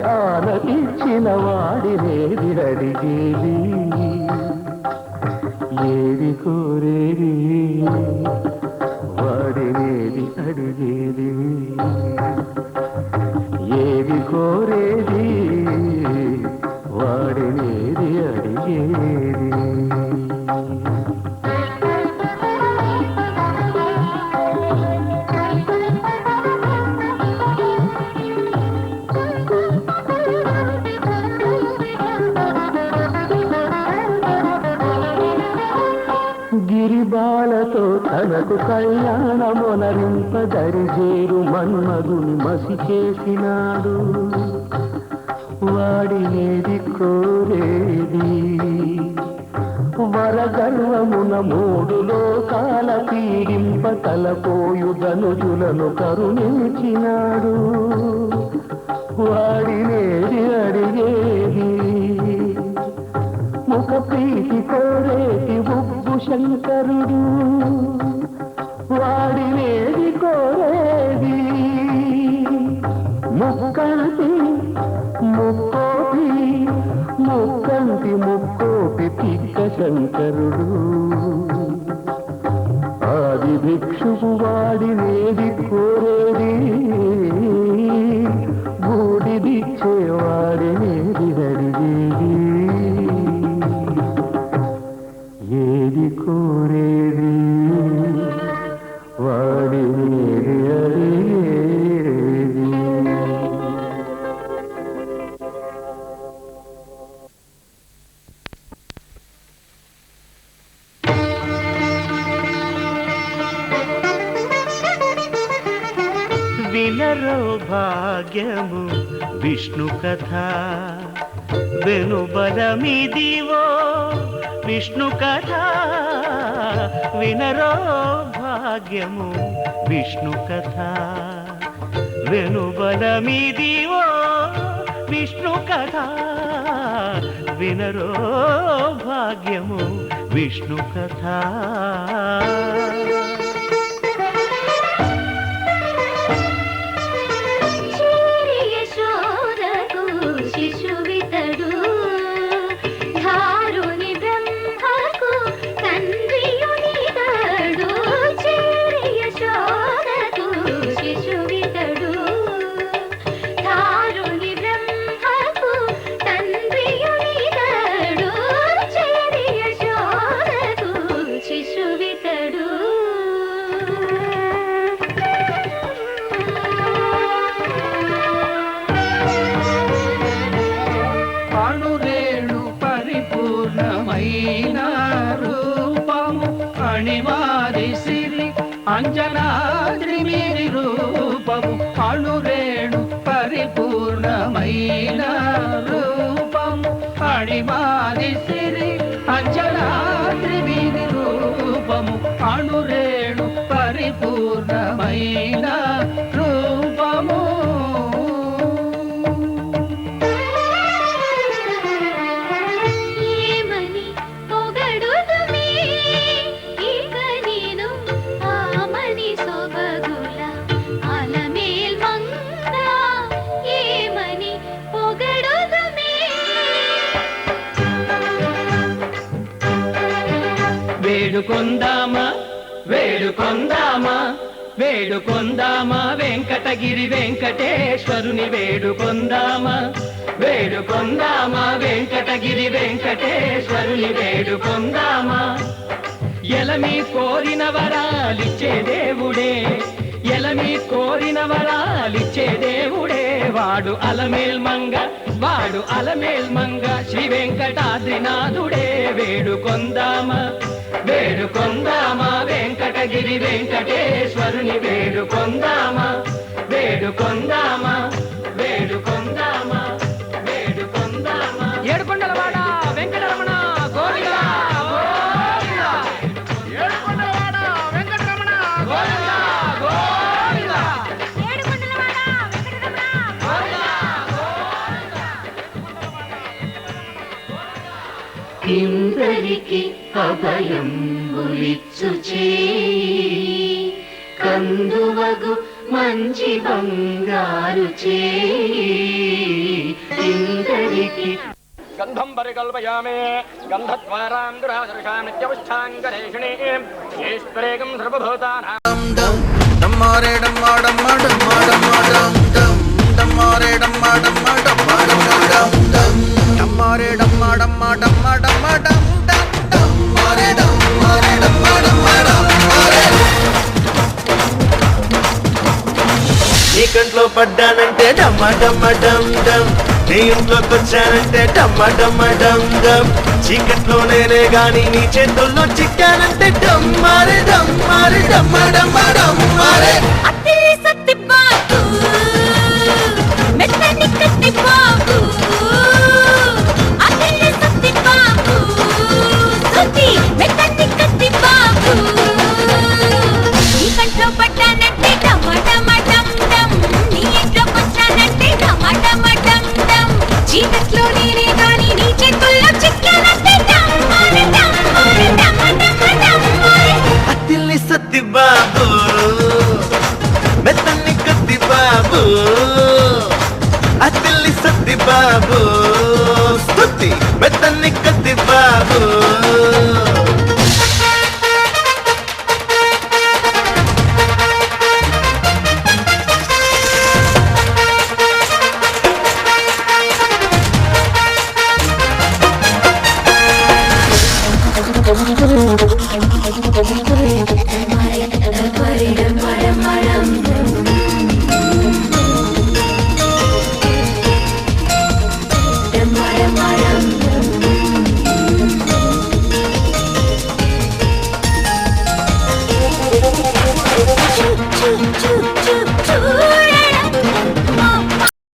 ఆనతిచ్చిన వాడినేది అడిగేది ఏది కోరేది వాడినేది అడిగేది ఏది కోరేది వాడినేది అడిగేది గిరిబాలతో తనకు కళ్యాణమునరింపదరిజేరు మన్మధుని మసి చేసినాడు వాడినేది కోరేది వరగర్వమున మూడు లోకాల పీడింప తలపోయు ధనుజులను కరుణించినాడు వాడినేది అడిగేది ముఖ ప్రీతి కోరేటి ఉగ్గు శంకరుడు వాడినేది కోరేది ముక్కంటి ముక్కోపి ముక్కంటి ముక్కోపి పిక్క శంకరుడు ఆది భిక్షువు వాడినేది కోరేది బూడిదిచ్చే వాడినేది అడిగేది ఏది కోరేది వాడినేది అడిగేది వినరో భాగ్యము విష్ణు కథ వెనుబలమిదివో విష్ణు కథ వినరో భాగ్యము విష్ణు కథ వెనుబలమిదివో విష్ణు కథ వినరో భాగ్యము విష్ణు కథ అంజనాద్రిమిరి రూపము అణురేణు పరిపూర్ణమైన రూపము అణిమాది సిరి అంజనాద్రిమిరి రూపము అణురేణు పరిపూర్ణమైన రూపము వేడుకొందామా వేడుకొందామా వేడుకొందామా వెంకటగిరి వెంకటేశ్వరుని వేడుకొందామా వేడుకొందామా వెంకటగిరి వెంకటేశ్వరుని వేడుకొందామా ఎలమి కోరిన వరాలిచ్చే దేవుడే ఎలమి కోరిన వరాలిచ్చే దేవుడే వాడు అలమేల్మంగ శ్రీ వెంకటాద్రినాథుడే వేడుకొందామా వేడుకొందామా వెంకటగిరి వెంకటేశ్వరుని వేడుకొందామా వేడుకొందామా వేడుకొందామా వేడుకొందామా ఏడుకొండలవాడ వెంకటరమణ గోవిందా గోవిందా ఏడుకొండలవాడ వెంకటరమణ గోవిందా గోవిందా ఏడుకొండలవాడ వెంకటరమణ గోవిందా ఇందరికి అభయంబులిచ్చు చేయి కందువగు మంచి బంగారు చేయి గంధం పరికల్పయామి గంధద్వారాం దురాదర్శాం నిత్యవస్థాంగరేషిణి ఈశ్వరేకం సర్వభూతానాం డమ్మారే డమ్మా డమ్మా డమ్మా డమ్మా డమ్ డమ్ డమ్మారే డమ్మా డమ్మా డమ్మా డమ్మా డమ్ డమ్ డమ్మారే డమ్మా డమ్మా డమ్మా డమ్మా డమ్ డమ్ డమ్మారే డమ్మారే డమ్మా డమ్మా డమ్మారే నీ కంట్లో పడ్డానంటే డమ్మా డమ్మా డమ్ డమ్ నీ ఇంట్లోకి వచ్చానంటే డమ్మా డమ్మా డమ్ డమ్ చీకట్లో నేనే గాని నీ చేతుల్లో చిక్కానంటే డమ్మారే డమ్మారే డమ్మా డమ్మా డమ్మారే అత్తే సత్తి బాబు మెత్తని కత్తి బాబు